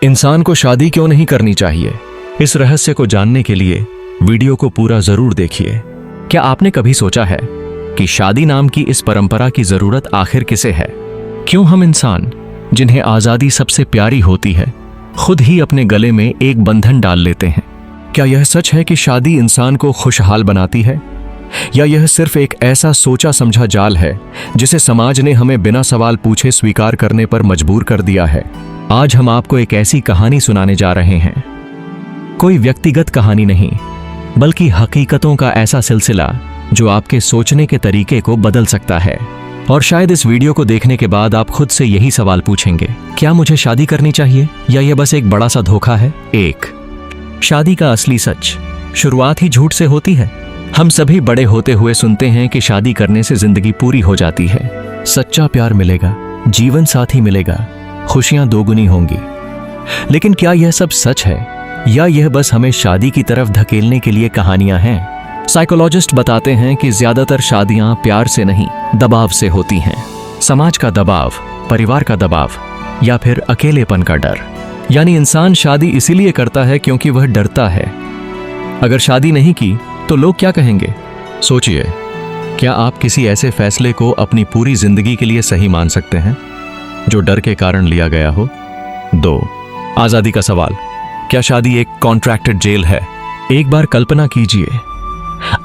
इंसान को शादी क्यों नहीं करनी चाहिए? इस रहस्य को जानने के लिए वीडियो को पूरा जरूर देखिए। क्या आपने कभी सोचा है कि शादी नाम की इस परंपरा की जरूरत आखिर किसे है? क्यों हम इंसान, जिन्हें आजादी सबसे प्यारी होती है, खुद ही अपने गले में एक बंधन डाल लेते हैं? क्या यह सच है कि शादी इंसान को खुशहाल बनाती है, या यह सिर्फ एक ऐसा सोचा समझा जाल है जिसे समाज ने हमें बिना सवाल पूछे स्वीकार करने पर मजबूर कर दिया है? आज हम आपको एक ऐसी कहानी सुनाने जा रहे हैं, कोई व्यक्तिगत कहानी नहीं, बल्कि हकीकतों का ऐसा सिलसिला जो आपके सोचने के तरीके को बदल सकता है। और शायद इस वीडियो को देखने के बाद आप खुद से यही सवाल पूछेंगे, क्या मुझे शादी करनी चाहिए, या यह बस एक बड़ा सा धोखा है? शादी का असली सच। शुरुआत ही झूठ से होती है। हम सभी बड़े होते हुए सुनते हैं कि शादी करने से जिंदगी पूरी हो जाती है, सच्चा प्यार मिलेगा, जीवन साथी मिलेगा, खुशियां दोगुनी होंगी। लेकिन क्या यह सब सच है, या यह बस हमें शादी की तरफ धकेलने के लिए कहानियां हैं? साइकोलॉजिस्ट बताते हैं कि ज्यादातर शादियां प्यार से नहीं, दबाव से होती हैं। समाज का दबाव, परिवार का दबाव, या फिर अकेलेपन का डर। यानी इंसान शादी इसीलिए करता है क्योंकि वह डरता है। अगर शादी नहीं की तो लोग क्या कहेंगे? सोचिए, क्या आप किसी ऐसे फैसले को अपनी पूरी जिंदगी के लिए सही मान सकते हैं जो डर के कारण लिया गया हो? 2. आजादी का सवाल। क्या शादी एक कॉन्ट्रैक्टेड जेल है? एक बार कल्पना कीजिए,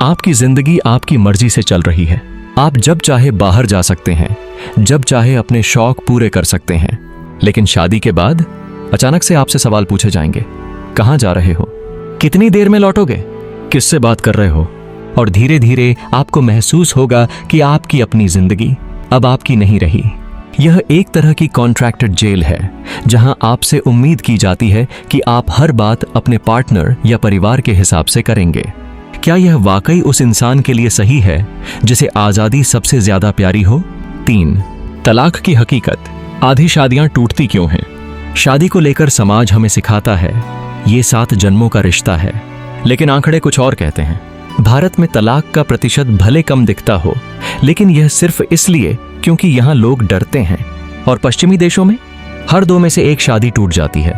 आपकी जिंदगी आपकी मर्जी से चल रही है। आप जब चाहे बाहर जा सकते हैं, जब चाहे अपने शौक पूरे कर सकते हैं। लेकिन शादी के बाद अचानक से आपसे सवाल पूछे जाएंगे, कहां जा रहे हो, कितनी देर में लौटोगे, किससे बात कर रहे हो? और धीरे धीरे आपको महसूस होगा कि आपकी अपनी जिंदगी अब आपकी नहीं रही। यह एक तरह की कॉन्ट्रैक्टेड जेल है, जहां आपसे उम्मीद की जाती है कि आप हर बात अपने पार्टनर या परिवार के हिसाब से करेंगे। क्या यह वाकई उस इंसान के लिए सही है जिसे आजादी सबसे ज्यादा प्यारी हो? 3. तलाक की हकीकत। आधी शादियां टूटती क्यों हैं? शादी को लेकर समाज हमें सिखाता है ये 7 जन्मों का रिश्ता है, लेकिन आंकड़े कुछ और कहते हैं। भारत में तलाक का प्रतिशत भले कम दिखता हो, लेकिन यह सिर्फ इसलिए क्योंकि यहां लोग डरते हैं। और पश्चिमी देशों में हर 2 में से 1 शादी टूट जाती है।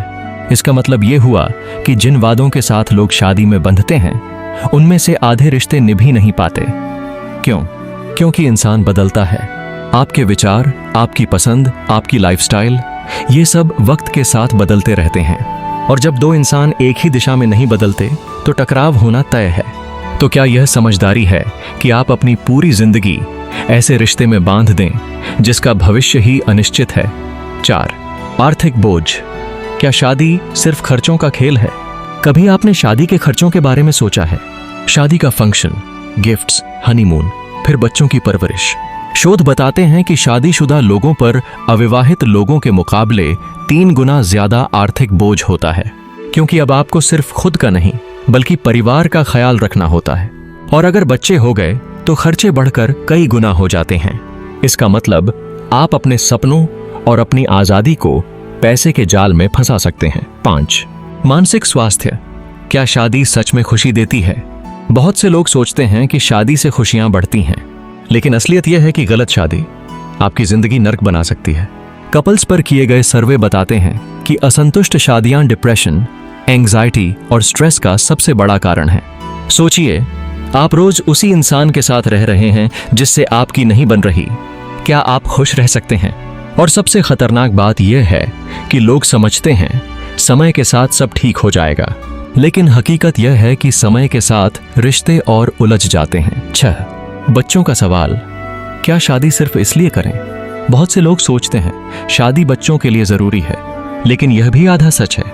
इसका मतलब यह हुआ कि जिन वादों के साथ लोग शादी में बंधते हैं, उनमें से आधे रिश्ते निभ ही नहीं पाते। क्यों? क्योंकि इंसान बदलता है। आपके विचार, आपकी पसंद, आपकी लाइफस्टाइल, ये सब वक्त के साथ बदलते रहते हैं। और जब 2 इंसान एक ही दिशा में नहीं बदलते तो टकराव होना तय है। तो क्या यह समझदारी है कि आप अपनी पूरी जिंदगी ऐसे रिश्ते में बांध दें जिसका भविष्य ही अनिश्चित है? 4. आर्थिक बोझ। क्या शादी सिर्फ खर्चों का खेल है? कभी आपने शादी के खर्चों के बारे में सोचा है? शादी का फंक्शन, गिफ्ट्स, हनीमून, फिर बच्चों की परवरिश। शोध बताते हैं कि शादीशुदा लोगों पर अविवाहित लोगों के मुकाबले 3 गुना ज्यादा आर्थिक बोझ होता है, क्योंकि अब आपको सिर्फ खुद का नहीं बल्कि परिवार का ख्याल रखना होता है। और अगर बच्चे हो गए तो खर्चे बढ़कर कई गुना हो जाते हैं। इसका मतलब आप अपने सपनों और अपनी आजादी को पैसे के जाल में फंसा सकते हैं। 5. मानसिक स्वास्थ्य। क्या शादी सच में खुशी देती है? बहुत से लोग सोचते हैं कि शादी से खुशियां बढ़ती हैं, लेकिन असलियत यह है कि गलत शादी आपकी जिंदगी नर्क बना सकती है। कपल्स पर किए गए सर्वे बताते हैं कि असंतुष्ट शादियां डिप्रेशन, एंग्जाइटी और स्ट्रेस का सबसे बड़ा कारण है। सोचिए, आप रोज उसी इंसान के साथ रह रहे हैं जिससे आपकी नहीं बन रही। क्या आप खुश रह सकते हैं? और सबसे खतरनाक बात यह है कि लोग समझते हैं समय के साथ सब ठीक हो जाएगा, लेकिन हकीकत यह है कि समय के साथ रिश्ते और उलझ जाते हैं। 6. बच्चों का सवाल। क्या शादी सिर्फ इसलिए करें? बहुत से लोग सोचते हैं शादी बच्चों के लिए जरूरी है, लेकिन यह भी आधा सच है।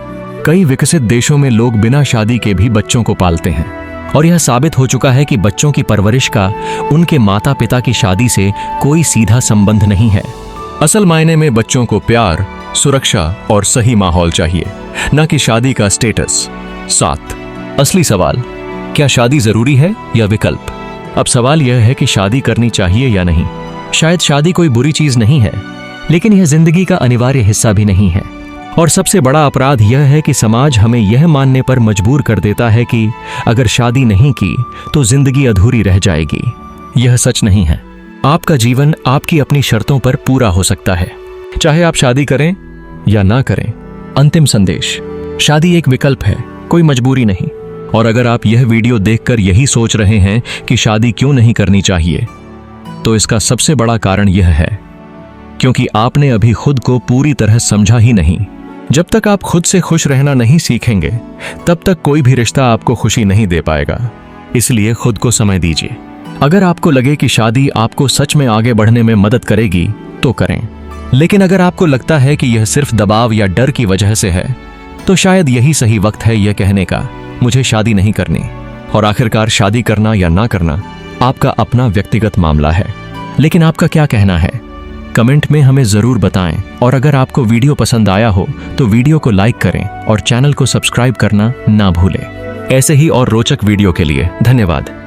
कई विकसित देशों में लोग बिना शादी के भी बच्चों को पालते हैं, और यह साबित हो चुका है कि बच्चों की परवरिश का उनके माता पिता की शादी से कोई सीधा संबंध नहीं है। असल मायने में बच्चों को प्यार, सुरक्षा और सही माहौल चाहिए, न कि शादी का स्टेटस। 7. असली सवाल। क्या शादी जरूरी है या विकल्प? अब सवाल यह है कि शादी करनी चाहिए या नहीं। शायद शादी कोई बुरी चीज नहीं है, लेकिन यह जिंदगी का अनिवार्य हिस्सा भी नहीं है। और सबसे बड़ा अपराध यह है कि समाज हमें यह मानने पर मजबूर कर देता है कि अगर शादी नहीं की तो जिंदगी अधूरी रह जाएगी। यह सच नहीं है। आपका जीवन आपकी अपनी शर्तों पर पूरा हो सकता है, चाहे आप शादी करें या ना करें। अंतिम संदेश, शादी एक विकल्प है, कोई मजबूरी नहीं। और अगर आप यह वीडियो देखकर यही सोच रहे हैं कि शादी क्यों नहीं करनी चाहिए, तो इसका सबसे बड़ा कारण यह है क्योंकि आपने अभी खुद को पूरी तरह समझा ही नहीं। जब तक आप खुद से खुश रहना नहीं सीखेंगे, तब तक कोई भी रिश्ता आपको खुशी नहीं दे पाएगा। इसलिए खुद को समय दीजिए। अगर आपको लगे कि शादी आपको सच में आगे बढ़ने में मदद करेगी तो करें, लेकिन अगर आपको लगता है कि यह सिर्फ दबाव या डर की वजह से है, तो शायद यही सही वक्त है यह कहने का, मुझे शादी नहीं करनी। और आखिरकार शादी करना या ना करना आपका अपना व्यक्तिगत मामला है। लेकिन आपका क्या कहना है, कमेंट में हमें जरूर बताएं। और अगर आपको वीडियो पसंद आया हो तो वीडियो को लाइक करें और चैनल को सब्सक्राइब करना ना भूलें। ऐसे ही और रोचक वीडियो के लिए धन्यवाद।